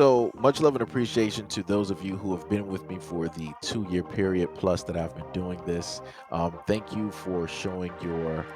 So much love and appreciation to those of you who have been with me for the 2 year period plus that I've been doing this. Thank you for showing your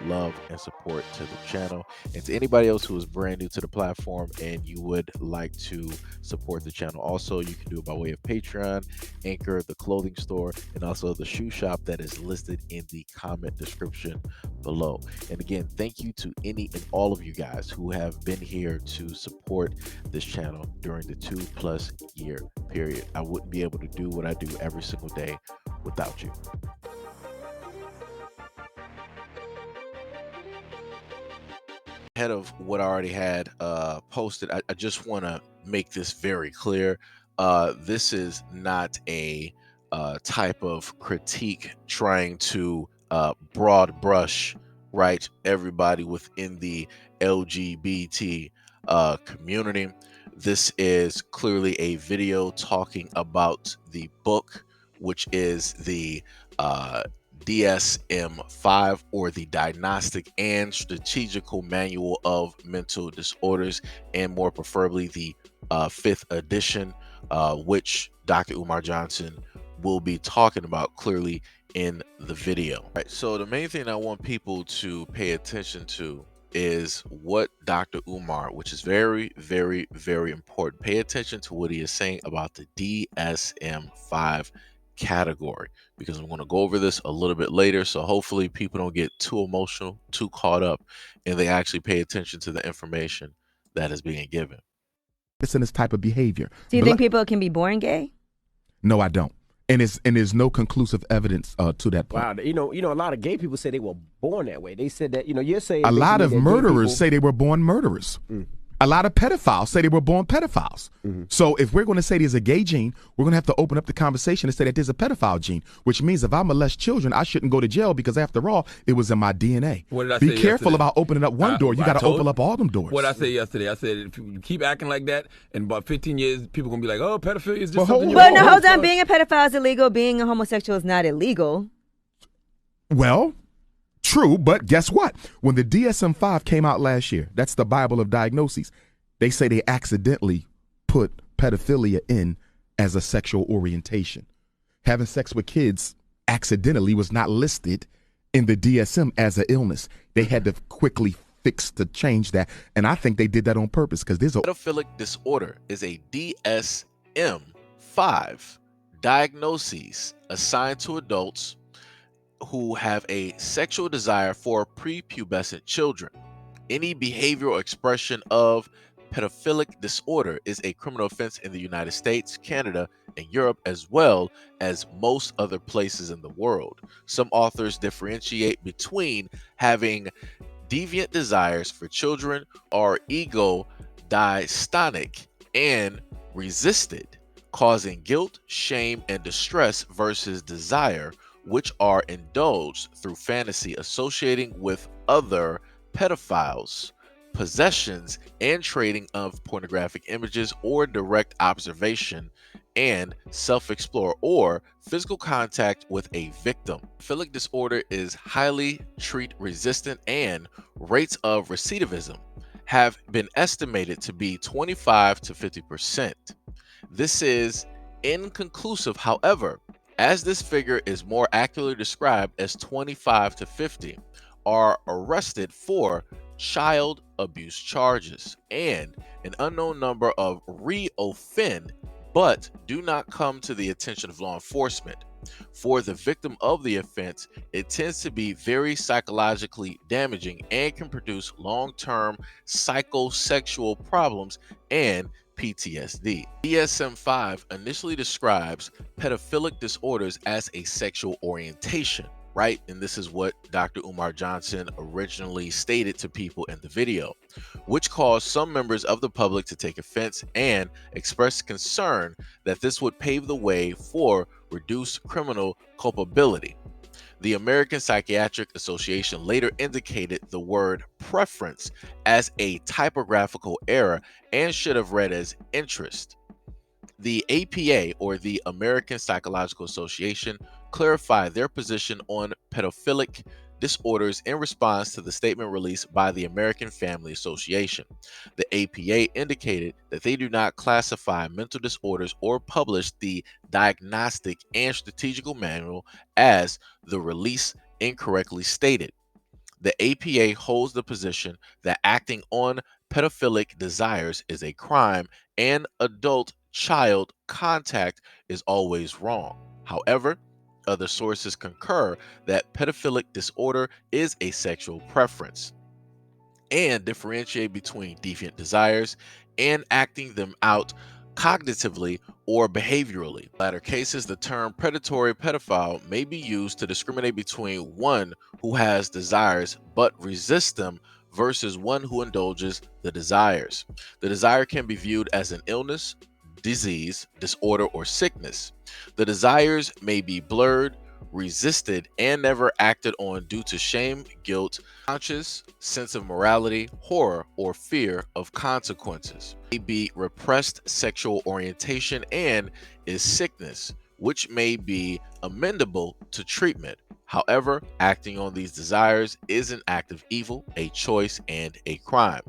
love and support to the channel. And to anybody else who is brand new to the platform and you would like to support the channel, also you can do it by way of Patreon, Anchor, the clothing store, and also the shoe shop that is listed in the comment description below. And again, thank you to any and all of you guys who have been here to support this channel during the 2+ year period. I wouldn't be able to do what I do every single day without you. Ahead of what I already had posted, I just want to make this very clear. This is not a type of critique trying to broad brush, right, everybody within the LGBT community. This is clearly a video talking about the book, which is the DSM-5, or the Diagnostic and Strategical Manual of Mental Disorders, and more preferably the 5th edition, which Dr. Umar Johnson will be talking about clearly in the video. All right, so the main thing I want people to pay attention to is what Dr. Umar, which is very, very, very important. Pay attention to what he is saying about the DSM-5 category, because I'm going to go over this a little bit later. So hopefully people don't get too emotional, too caught up, and they actually pay attention to the information that is being given. It's in this type of behavior. Do you think people can be born gay? No, I don't. And there's no conclusive evidence to that point. Wow, you know, a lot of gay people say they were born that way. They said that, you're saying a lot of murderers say they were born murderers. A lot of pedophiles say they were born pedophiles. So if we're going to say there's a gay gene, we're going to have to open up the conversation and say that there's a pedophile gene, which means if I molest children, I shouldn't go to jail because after all, it was in my DNA. What did I Be say careful yesterday? about opening up one door. You got to open up all them doors. What I said yesterday, I said if you keep acting like that, in about 15 years, people going to be like, oh, pedophilia is just Well, something you But no, hold on. Being a pedophile is illegal. Being a homosexual is not illegal. Well, true, but guess what? When the DSM-5 came out last year, that's the Bible of diagnoses, they say they accidentally put pedophilia in as a sexual orientation. Having sex with kids accidentally was not listed in the DSM as an illness. They had to quickly fix to change that, and I think they did that on purpose because there's a Pedophilic disorder is a DSM-5 diagnosis assigned to adults who have a sexual desire for prepubescent children. Any behavioral expression of pedophilic disorder is a criminal offense in the United States, Canada, and Europe, as well as most other places in the world. Some authors differentiate between having deviant desires for children or ego dystonic and resisted, causing guilt, shame, and distress versus desire, which are indulged through fantasy associating with other pedophiles, possessions, and trading of pornographic images, or direct observation and self-explore or physical contact with a victim. Pedophilic disorder is highly treat resistant, and rates of recidivism have been estimated to be 25 to 50%. This is inconclusive, however, as this figure is more accurately described as 25 to 50 are arrested for child abuse charges, and an unknown number of re-offend but do not come to the attention of law enforcement. For the victim of the offense, it tends to be very psychologically damaging and can produce long-term psychosexual problems and PTSD. DSM-5 initially describes pedophilic disorders as a sexual orientation, right? And this is what Dr. Umar Johnson originally stated to people in the video, which caused some members of the public to take offense and express concern that this would pave the way for reduced criminal culpability. The American Psychiatric Association later indicated the word preference as a typographical error and should have read as interest. The APA, or the American Psychological Association, clarified their position on pedophilic disorders in response to the statement released by the American Family Association. The APA indicated that they do not classify mental disorders or publish the Diagnostic and Strategical Manual, as the release incorrectly stated. The APA holds the position that acting on pedophilic desires is a crime and adult child contact is always wrong. However, other sources concur that pedophilic disorder is a sexual preference and differentiate between deviant desires and acting them out cognitively or behaviorally. In latter cases, the term predatory pedophile may be used to discriminate between one who has desires but resists them versus one who indulges the desires. The desire can be viewed as an illness, disease, disorder, or sickness. The desires may be blurred, resisted, and never acted on due to shame, guilt, conscious sense of morality, horror, or fear of consequences. May be repressed sexual orientation and is sickness, which may be amendable to treatment. However, acting on these desires is an act of evil, a choice, and a crime.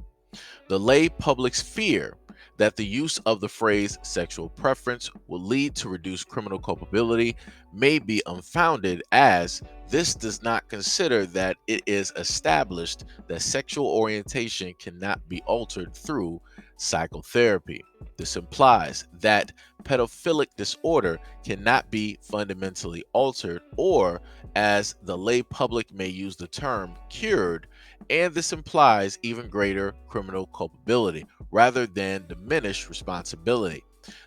The lay public's fear that the use of the phrase sexual preference will lead to reduced criminal culpability may be unfounded, as this does not consider that it is established that sexual orientation cannot be altered through psychotherapy. This implies that pedophilic disorder cannot be fundamentally altered, or, as the lay public may use the term, cured, and this implies even greater criminal culpability rather than diminished responsibility.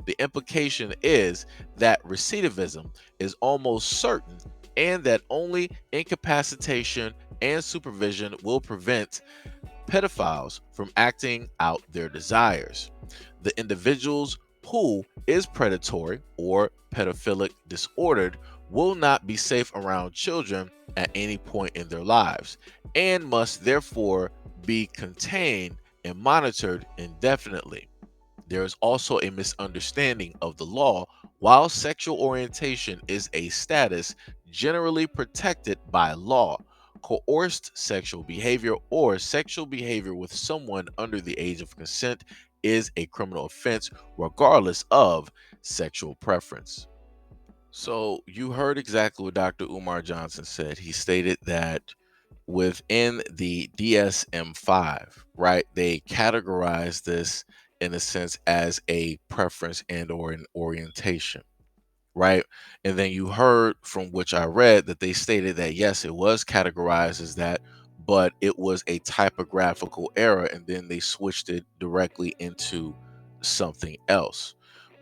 The implication is that recidivism is almost certain and that only incapacitation and supervision will prevent pedophiles from acting out their desires. The individuals who is predatory or pedophilic disordered will not be safe around children at any point in their lives and must therefore be contained and monitored indefinitely. There is also a misunderstanding of the law. While sexual orientation is a status generally protected by law, coerced sexual behavior or sexual behavior with someone under the age of consent is a criminal offense regardless of sexual preference. So you heard exactly what Dr. Umar Johnson said. He stated that within the DSM-5, right, they categorize this in a sense as a preference and or an orientation, right? And then you heard from which I read that they stated that yes, it was categorized as that, but it was a typographical error, and then they switched it directly into something else.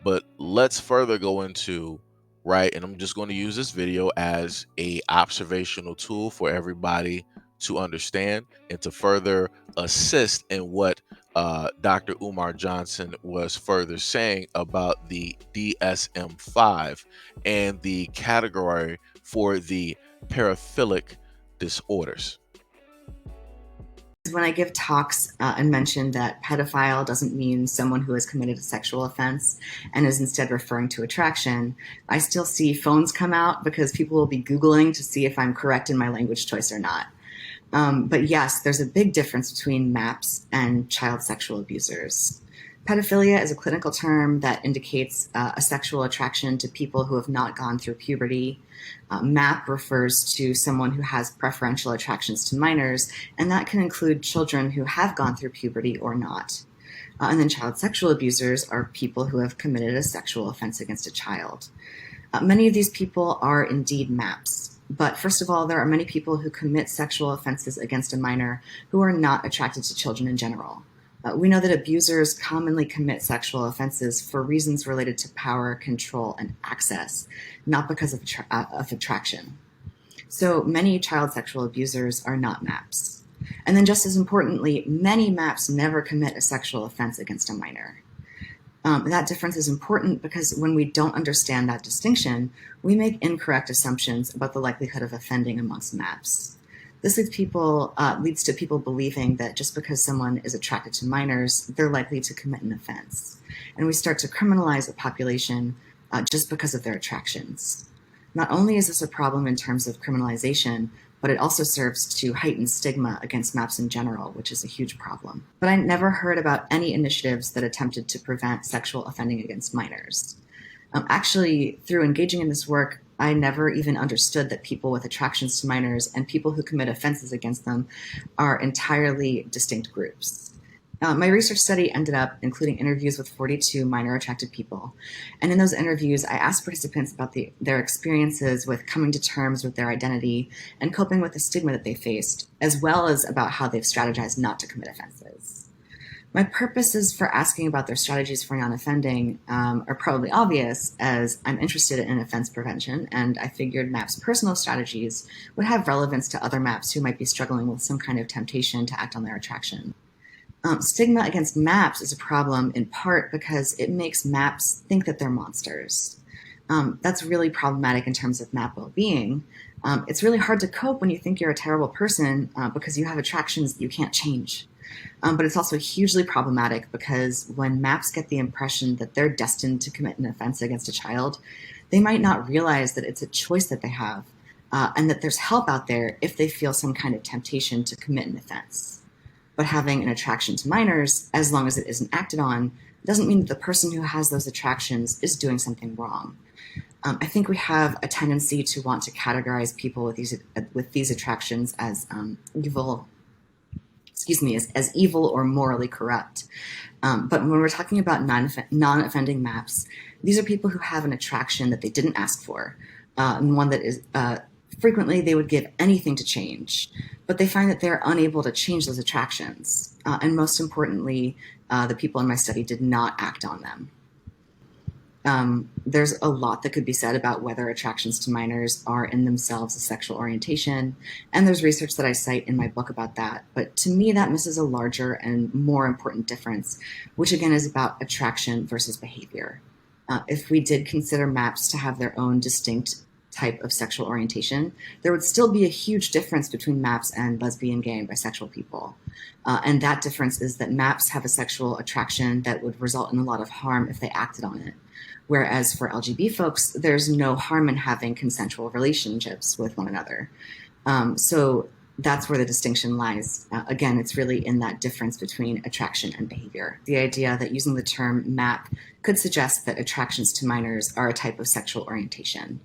But let's further go into, right, and I'm just going to use this video as a observational tool for everybody to understand and to further assist in what Dr. Umar Johnson was further saying about the DSM-5 and the category for the paraphilic disorders. When I give talks and mention that pedophile doesn't mean someone who has committed a sexual offense and is instead referring to attraction, I still see phones come out because people will be Googling to see if I'm correct in my language choice or not. But yes, there's a big difference between MAPS and child sexual abusers. Pedophilia is a clinical term that indicates a sexual attraction to people who have not gone through puberty. MAP refers to someone who has preferential attractions to minors, and that can include children who have gone through puberty or not. And then child sexual abusers are people who have committed a sexual offense against a child. Many of these people are indeed MAPs. But first of all, there are many people who commit sexual offenses against a minor who are not attracted to children in general. We know that abusers commonly commit sexual offenses for reasons related to power, control, and access, not because of attraction. So many child sexual abusers are not MAPs. And then just as importantly, many MAPs never commit a sexual offense against a minor. That difference is important because when we don't understand that distinction, we make incorrect assumptions about the likelihood of offending amongst MAPs. This leads to people believing that just because someone is attracted to minors, they're likely to commit an offense. And we start to criminalize a population just because of their attractions. Not only is this a problem in terms of criminalization, but it also serves to heighten stigma against MAPS in general, which is a huge problem. But I never heard about any initiatives that attempted to prevent sexual offending against minors. Actually, through engaging in this work, I never even understood that people with attractions to minors and people who commit offenses against them are entirely distinct groups. My research study ended up including interviews with 42 minor-attracted people. And in those interviews, I asked participants about their experiences with coming to terms with their identity and coping with the stigma that they faced, as well as about how they've strategized not to commit offenses. My purposes for asking about their strategies for non-offending are probably obvious, as I'm interested in offense prevention, and I figured MAP's personal strategies would have relevance to other MAPs who might be struggling with some kind of temptation to act on their attraction. Stigma against MAPs is a problem in part because it makes MAPs think that they're monsters. That's really problematic in terms of MAP well-being. It's really hard to cope when you think you're a terrible person because you have attractions that you can't change. But it's also hugely problematic because when MAPs get the impression that they're destined to commit an offense against a child, they might not realize that it's a choice that they have and that there's help out there if they feel some kind of temptation to commit an offense. But having an attraction to minors, as long as it isn't acted on, doesn't mean that the person who has those attractions is doing something wrong. I think we have a tendency to want to categorize people with these attractions as as evil or morally corrupt. But when we're talking about non-offending MAPs, these are people who have an attraction that they didn't ask for, and one that is frequently they would give anything to change, but they find that they're unable to change those attractions. And most importantly, the people in my study did not act on them. There's a lot that could be said about whether attractions to minors are in themselves a sexual orientation, and there's research that I cite in my book about that. But to me, that misses a larger and more important difference, which again is about attraction versus behavior. If we did consider MAPs to have their own distinct type of sexual orientation, there would still be a huge difference between MAPs and lesbian, gay, and bisexual people. And that difference is that MAPs have a sexual attraction that would result in a lot of harm if they acted on it. Whereas for LGB folks, there's no harm in having consensual relationships with one another. So that's where the distinction lies. Again, it's really in that difference between attraction and behavior. The idea that using the term MAP could suggest that attractions to minors are a type of sexual orientation.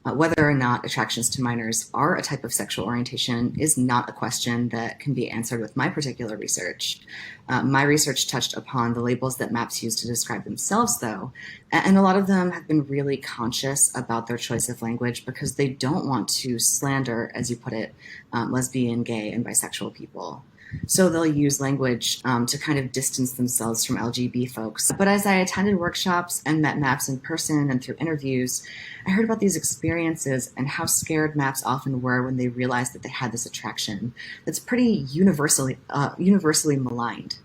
Whether or not attractions to minors are a type of sexual orientation is not a question that can be answered with my particular research. My research touched upon the labels that MAPs use to describe themselves, though, and a lot of them have been really conscious about their choice of language because they don't want to slander, as you put it, lesbian, gay, and bisexual people. So they'll use language to kind of distance themselves from LGB folks. But as I attended workshops and met MAPs in person and through interviews, I heard about these experiences and how scared MAPs often were when they realized that they had this attraction that's pretty universally maligned.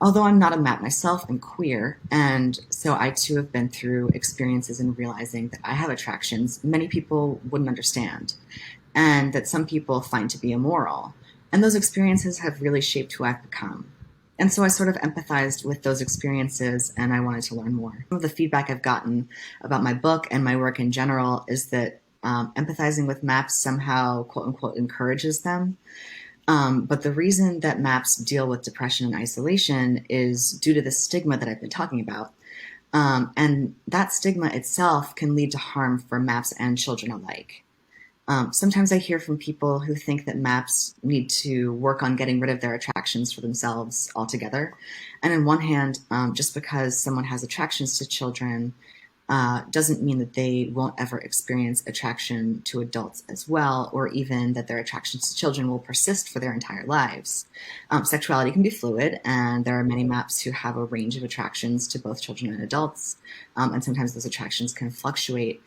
Although I'm not a MAP myself, I'm queer, and so I too have been through experiences in realizing that I have attractions many people wouldn't understand, and that some people find to be immoral. And those experiences have really shaped who I've become. And so I sort of empathized with those experiences and I wanted to learn more. Some of the feedback I've gotten about my book and my work in general is that empathizing with MAPs somehow, quote unquote, encourages them. But the reason that MAPs deal with depression and isolation is due to the stigma that I've been talking about. And that stigma itself can lead to harm for MAPs and children alike. Sometimes I hear from people who think that MAPs need to work on getting rid of their attractions for themselves altogether. And on one hand, just because someone has attractions to children doesn't mean that they won't ever experience attraction to adults as well, or even that their attractions to children will persist for their entire lives. Sexuality can be fluid, and there are many MAPs who have a range of attractions to both children and adults. And sometimes those attractions can fluctuate,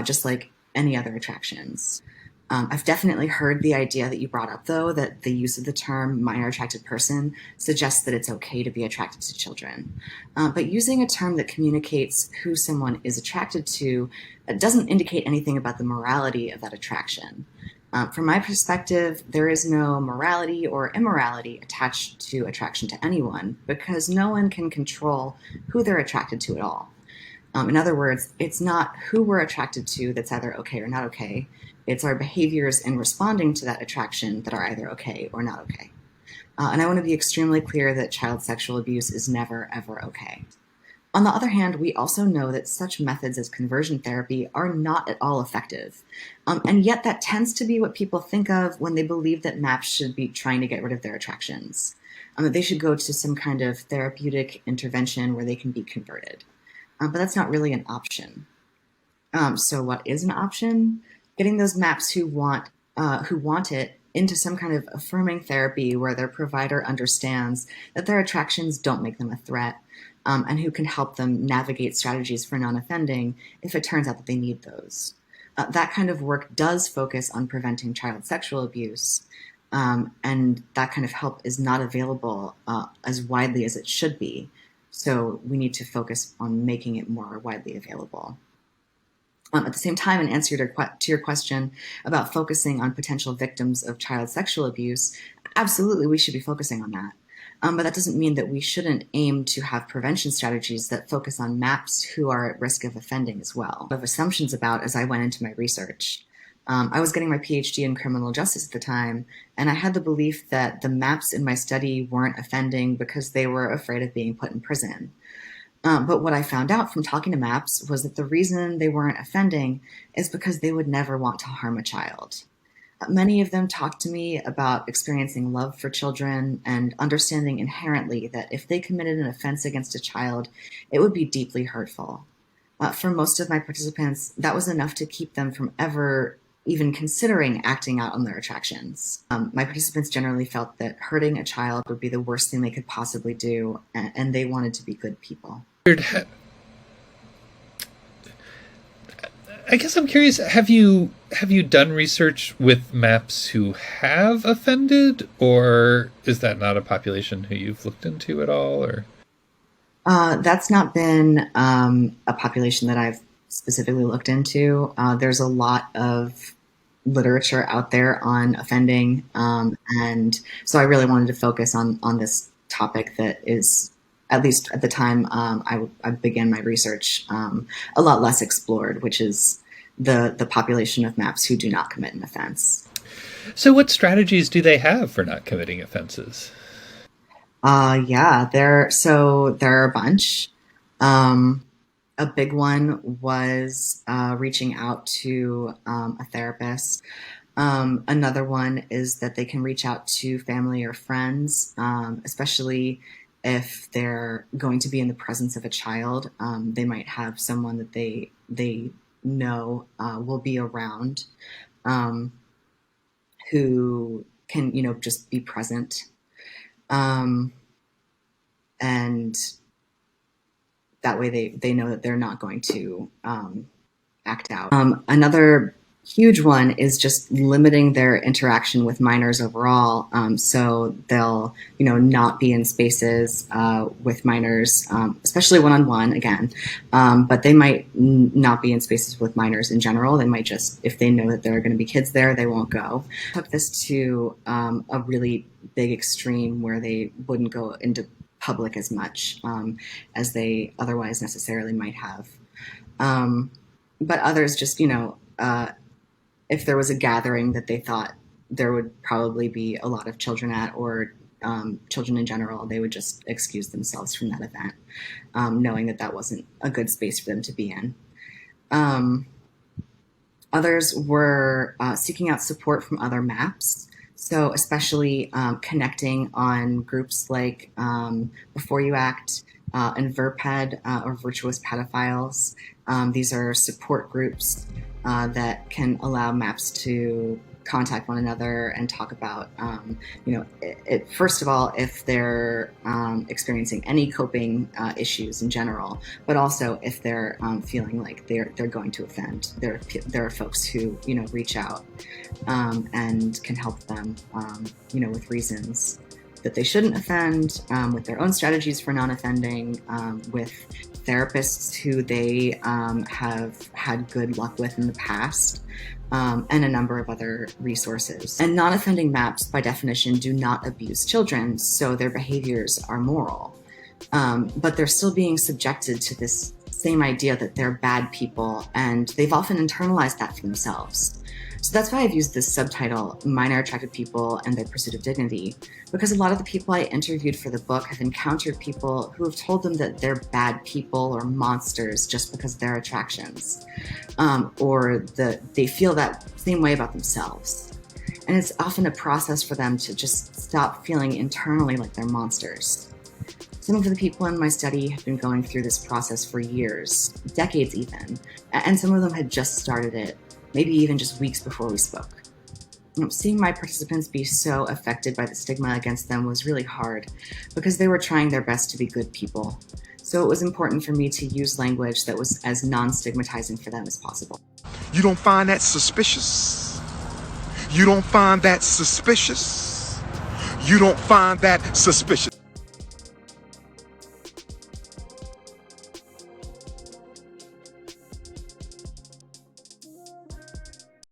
just like any other attractions. I've definitely heard the idea that you brought up, though, that the use of the term minor attracted person suggests that it's okay to be attracted to children. But using a term that communicates who someone is attracted to doesn't indicate anything about the morality of that attraction. From my perspective, there is no morality or immorality attached to attraction to anyone because no one can control who they're attracted to at all. In other words, it's not who we're attracted to that's either okay or not okay. It's our behaviors in responding to that attraction that are either okay or not okay. And I want to be extremely clear that child sexual abuse is never, ever okay. On the other hand, we also know that such methods as conversion therapy are not at all effective. And yet that tends to be what people think of when they believe that MAPS should be trying to get rid of their attractions. That they should go to some kind of therapeutic intervention where they can be converted. But that's not really an option. So what is an option? Getting those MAPS who want it into some kind of affirming therapy where their provider understands that their attractions don't make them a threat, and who can help them navigate strategies for non-offending if it turns out that they need those. That kind of work does focus on preventing child sexual abuse, and that kind of help is not available as widely as it should be. So we need to focus on making it more widely available. At the same time, in answer to your question about focusing on potential victims of child sexual abuse, absolutely we should be focusing on that. But that doesn't mean that we shouldn't aim to have prevention strategies that focus on MAPS who are at risk of offending as well. I have assumptions about as I went into my research. I was getting my PhD in criminal justice at the time, and I had the belief that the MAPS in my study weren't offending because they were afraid of being put in prison. But what I found out from talking to MAPS was that the reason they weren't offending is because they would never want to harm a child. Many of them talked to me about experiencing love for children and understanding inherently that if they committed an offense against a child, it would be deeply hurtful. For most of my participants, that was enough to keep them from ever even considering acting out on their attractions. My participants generally felt that hurting a child would be the worst thing they could possibly do, and they wanted to be good people. I guess I'm curious, have you done research with MAPS who have offended, or is that not a population who you've looked into at all? Or that's not been a population that I've specifically looked into. There's a lot of literature out there on offending, and so I really wanted to focus on this topic that is, at least at the time I began my research, a lot less explored, which is the population of MAPS who do not commit an offense. So what strategies do they have for not committing offenses? Yeah, there are a bunch. A big one was reaching out to a therapist. Another one is that they can reach out to family or friends, especially if they're going to be in the presence of a child. They might have someone that they know will be around, who can, just be present. And that way they know that they're not going to act out. Another huge one is just limiting their interaction with minors overall. So they'll, not be in spaces with minors, especially one-on-one again. But they might not be in spaces with minors in general. They might just, if they know that there are going to be kids there, they won't go. Took this to a really big extreme where they wouldn't go into public as much as they otherwise necessarily might have. But others just, if there was a gathering that they thought there would probably be a lot of children at, or children in general, they would just excuse themselves from that event, knowing that wasn't a good space for them to be in. Others were seeking out support from other MAPS. So especially connecting on groups like Before You Act and VERPED, or Virtuous Pedophiles. These are support groups that can allow MAPS to contact one another and talk about, first of all, if they're experiencing any coping issues in general, but also if they're feeling like they're going to offend. There are folks who reach out and can help them with reasons that they shouldn't offend, with their own strategies for non-offending, with therapists who they have had good luck with in the past, and a number of other resources. And non-offending MAPS, by definition, do not abuse children, so their behaviors are moral. But they're still being subjected to this same idea that they're bad people, and they've often internalized that for themselves. So that's why I've used this subtitle, Minor Attracted People and Their Pursuit of Dignity, because a lot of the people I interviewed for the book have encountered people who have told them that they're bad people or monsters just because of their attractions, or that they feel that same way about themselves. And it's often a process for them to just stop feeling internally like they're monsters. Some of the people in my study have been going through this process for years, decades even, and some of them had just started it, maybe even just weeks before we spoke. Seeing my participants be so affected by the stigma against them was really hard because they were trying their best to be good people. So it was important for me to use language that was as non-stigmatizing for them as possible. You don't find that suspicious? You don't find that suspicious? You don't find that suspicious?